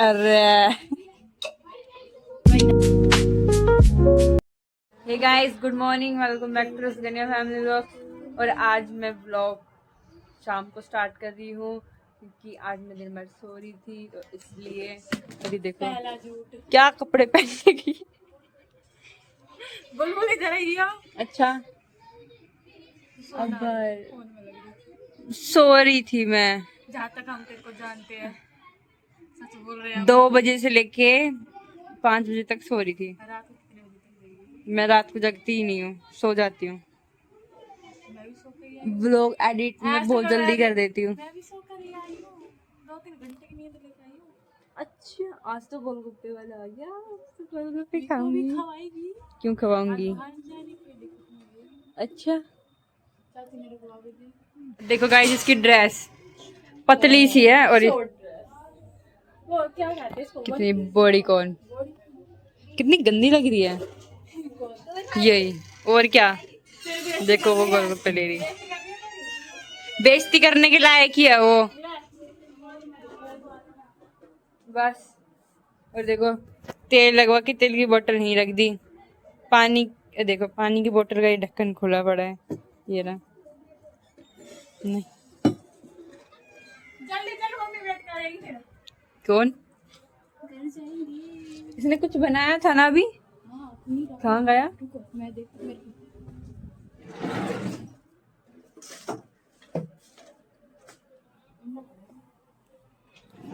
अरे hey guys, good morning, welcome back to Rasganiya family vlog. और आज मैं व्लॉग शाम को स्टार्ट कर रही हूँ क्योंकि आज मैं दिन भर सो रही थी, तो इसलिए अभी देखो क्या कपड़े पहनने की। बुलबुल इधर आई हो। अच्छा, अब सो रही थी मैं। जहाँ तक हम तेरे को जानते हैं सच बोल रहे हैं। 2 बजे से लेके 5 बजे तक सो रही थी। रात को कितने बजे तक जाएगी? मैं रात को जगती ही नहीं हूँ, सो जाती हूँ। मैं भी सो कर ही आई हूँ। व्लॉग एडिट में बहुत जल्दी कर देती हूँ। मैं भी सो कर ही आई हूँ। 2-3 घंटे की नींद लेकर आई हूँ। अच्छा, आज तो गोलगप्पे वाला आ गया। तो गोलगप्पे मेरे को भी खाऊंगी। खवाएगी। क्यों खवाऊंगी? आज बाहर जाने की कोई दिक्कत नहीं है। अच्छा, चाची मेरे को खवाएगी। देखो गाइस, इसकी ड्रेस पतली सी है और वो क्या कहते हैं इसको? कितनी बॉडी कौन, कितनी गंदी लग रही है। यही और क्या। देखो वो गोलगप्पे ले रही, बेइज्जती करने के लायक ही है वो बस। और देखो, तेल लगवा के तेल की बोतल नहीं रख दी। पानी, देखो पानी की बोतल का ये ढक्कन खुला पड़ा है। ये रहा। नहीं, जल्दी चल, मम्मी वेट करेगी फिर। कौन? घर जाएंगे। इसने कुछ बनाया था ना अभी। हाँ, नहीं रखा। कहाँ गया? रुको, मैं देख मेरे को।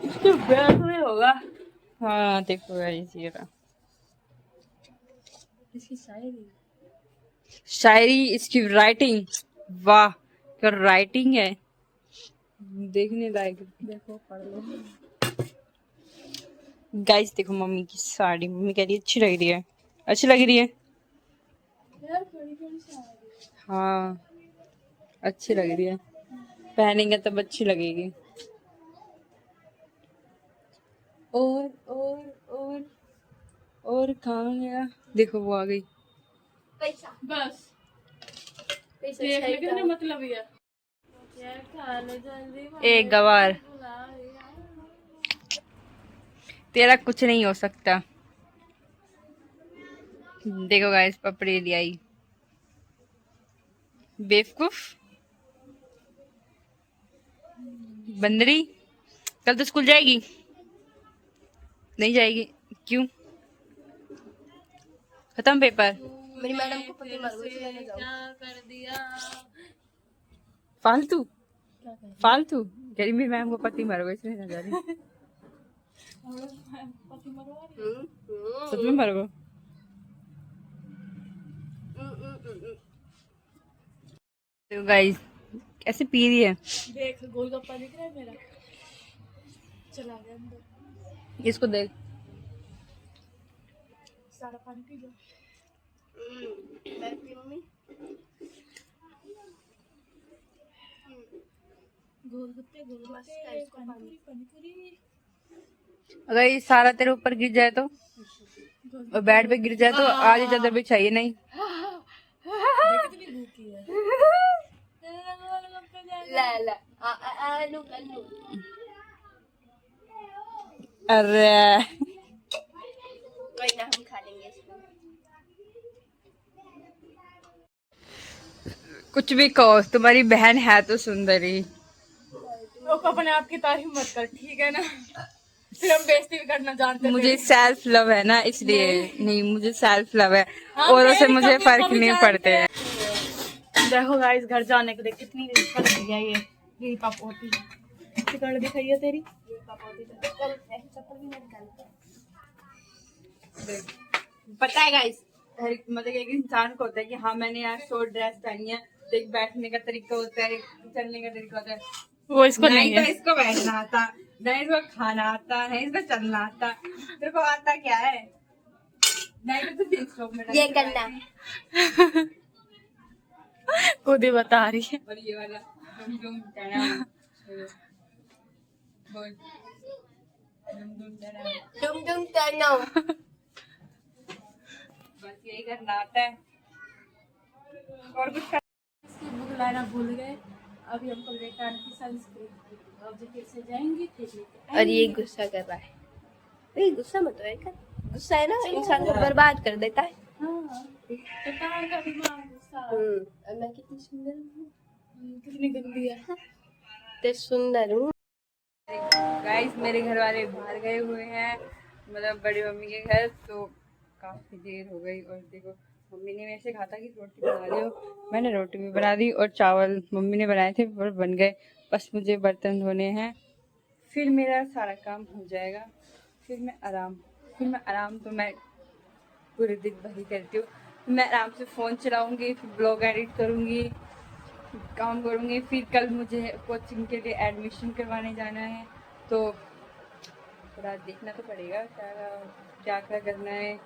इसके बैग में होगा। हाँ देखो गाइस, ये रहा। इसकी शायरी। शायरी, इसकी राइटिंग, वाह क्या राइटिंग है, देखने लायक। देखो पढ़ लो। गाइस देखो मम्मी की साड़ी, मम्मी कह रही है अच्छी लग रही है। अच्छी लग रही है, यार थोड़ी थोड़ी शायरी। हाँ अच्छी लग रही है। पहनेंगे तब अच्छी लगेगी। और और कहाँ गया? देखो वो आ गई। पैसा बस। पैसा देख लेकिन मतलब ये यार खा ले जल्दी। एक गवार, तेरा कुछ नहीं हो सकता। देखो गाइस, पपड़ी ले आई बेवकूफ बंदरी। कल तो स्कूल जाएगी? नहीं जाएगी, क्यों? खत्म पेपर? मेरी मैडम को पति मर गई, इसलिए जाऊँ। क्या कर दिया? फालतू क्या कर फालतू कह रही मेरी मैम को पति मर गई इसलिए नहीं जा रही। पति मरवा रही? सच में मर गो? तो गाइस कैसे पी रही है। देख गोलगप्पा दिख रहा है मेरा, चला गया अंदर। इसको देख, सारा पानी पी लो। मैं पीऊंगी। गोलगप्पे गोलगप्पे पानीपुरी पानीपुरी। अगर ये सारा तेरे ऊपर गिर जाए तो, और बेड पे गिर जाए तो आधी चादर भी चाहिए नहीं। देख कितनी भूखी है। ला आलू आलू। अरे कोई ना, हम खा लेंगे इसको। कुछ भी कहो, तुम्हारी बहन है तो सुंदरी। लोग अपने आप की तारीफ मत कर, ठीक है ना? फिर हम बेइज्जती भी करना जानते मुझे सेल्फ लव है ना, इसलिए नहीं मुझे सेल्फ लव है, औरों से मुझे फर्क नहीं पड़ते हैं। देखो गाइस, घर जाने के लिए कितनी कर दिया ये। यही पापोती चिकन दिखाई है तेरी। ये पापोती चल ऐसी चप्पल भी मत निकाल। पता है गाइस, मतलब एक इंसान को होता है कि हाँ मैंने यार शॉर्ट ड्रेस पहनी है, देख बैठने का तरीका होता है, चलने का तरीका होता है। वो इसको नहीं तो है। इसको बैठना आता, नहीं इसको खाना आता, नहीं इसको चलना आता। तेरे को आता क्या है? नहीं तो तू जींस टॉप में ये करना खुद ही बता रही है। और ये वाला डुम टना बोल डुम टनो। बस यही करना आता है और कुछ इसकी बुक लाना भूल गए। अभी हमको बेकार की सनस्क्रीन, अब जो फिर से जाएंगे फिर लेके और ये आएंगे। गुस्सा कर रहा है। नहीं गुस्सा मत हो कर, गुस्सा है ना इंसान को बर्बाद कर देता है। हाँ, तो कहाँ का दिमाग गुस्सा। और मैं कितनी सुंदर हूँ, कितनी गंदी है। तो सुंदर हूँ। गाइस मेरे घर वाले बाहर गए हुए हैं, मतलब बड़ी मम्मी के घर, तो काफ़ी देर हो गई। और देखो मम्मी ने मेरे से कहा था कि रोटी बना लियो, मैंने रोटी भी बना दी और चावल मम्मी ने बनाए थे और बन गए। बस मुझे बर्तन धोने हैं, फिर मेरा सारा काम हो जाएगा। फिर मैं आराम तो मैं पूरे दिन वही करती हूँ। मैं आराम से फ़ोन चलाऊँगी, फिर ब्लॉग एडिट करूँगी, काम करूँगी। फिर कल मुझे कोचिंग के लिए एडमिशन करवाने जाना है, तो थोड़ा देखना तो पड़ेगा क्या क्या करना है।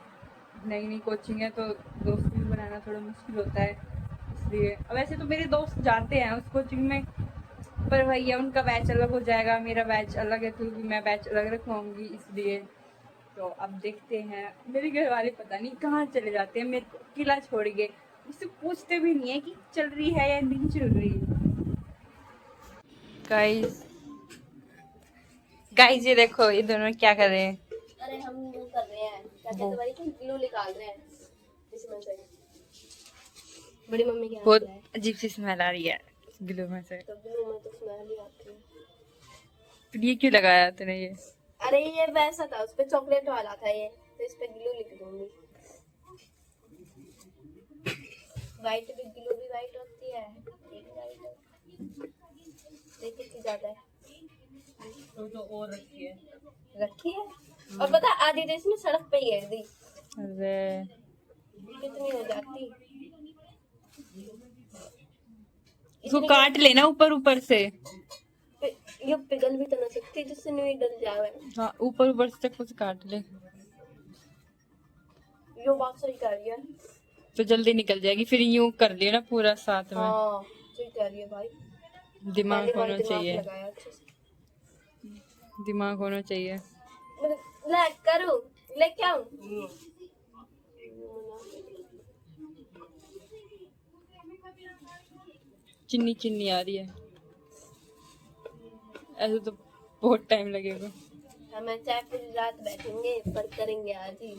नई नई कोचिंग है तो दोस्त भी बनाना थोड़ा मुश्किल होता है, इसलिए। अब वैसे तो मेरे दोस्त जाते हैं उस कोचिंग में, पर वही है उनका बैच अलग हो जाएगा, मेरा बैच अलग है, तो मैं बैच अलग रखवाऊँगी, इसलिए। तो अब देखते हैं। मेरे घर वाले पता नहीं कहाँ चले जाते हैं, मेरे को अकेला छोड़ के, मुझसे पूछते भी नहीं है कि चल रही है या नहीं चल रही। गाइस ये देखो ये दोनों क्या कर रहे हैं। अरे हम वो कर रहे हैं, क्या कहते भाई, कि ग्लू निकाल रहे हैं इसमें से। बड़ी मम्मी के हाथ बहुत में है, अजीब सी स्मेल आ रही है ग्लू में से। तो ग्लू में तो स्मेल ही आती है। फिर ये क्यों लगाया तूने ये? अरे ये वैसा था, उस पे चॉकलेट वाला था ये, तो इस पे ग्लू लिख दूंगी। वाइट भी ग्लू भी वाइट होती है, ये भी वाइट होती है। देख कितनी ज्यादा है, तो और रखी है। रखी है। और पता आधी तो इसमें सड़क पे ही गिर दी, अरे कितनी हो जाती। इसको काट लेना ऊपर ऊपर से। ये पिघल भी तो ना सकती जिससे नहीं डल जावे। हाँ ऊपर ऊपर से कुछ काट ले यो बात सही कर रही है। तो जल्दी निकल जाएगी। फिर यूं कर लिया ना पूरा साथ में। हाँ सही कह रही है भाई, दिमाग पहली बार होना दिमाग चाहिए, लगाया अच्छे से। दिमाग होना चाहिए। ले करूं, ले क्या हूँ। चिन्नी चिन्नी आ रही है, ऐसे तो बहुत टाइम लगेगा। हमें चाहे पूरी रात बैठेंगे पर करेंगे आज ही।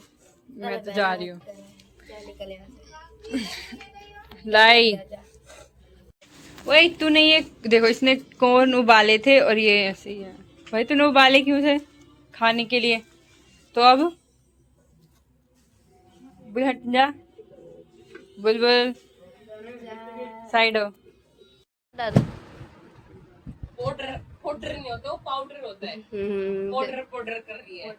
मैं तो जा रही हूँ। क्या निकल यहाँ से। लाई आजा। वही तूने ये देखो, इसने कौन उबाले थे और ये ऐसे ही है। भाई तूने उबाले क्यों थे खाने के लिए? तो अब भी हट जा, बुलबुल साइड हो। पाउडर पाउडर नहीं होता, वो पाउडर होता है। पाउडर पाउडर कर रही है,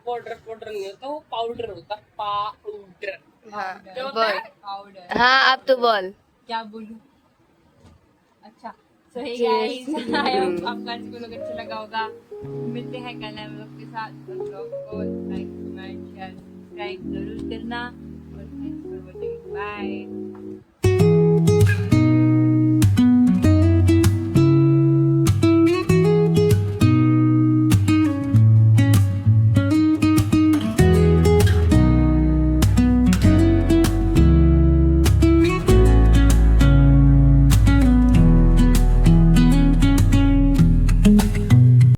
पाउडर पाउडर नहीं होता, वो पाउडर होता, पाउडर। हाँ जो होता बोल। है पाउडर। हाँ अब तो बोल। क्या बोलूं? अच्छा सो हे गाइस, आई होप आपको आज को लोग अच्छा लगा होगा। मिलते हैं कल हम लोग के साथ। ब्लॉग को लाइक कमेंट शेयर सब्सक्राइब जरूर करना और थैंक्स फॉर वॉचिंग, बाय।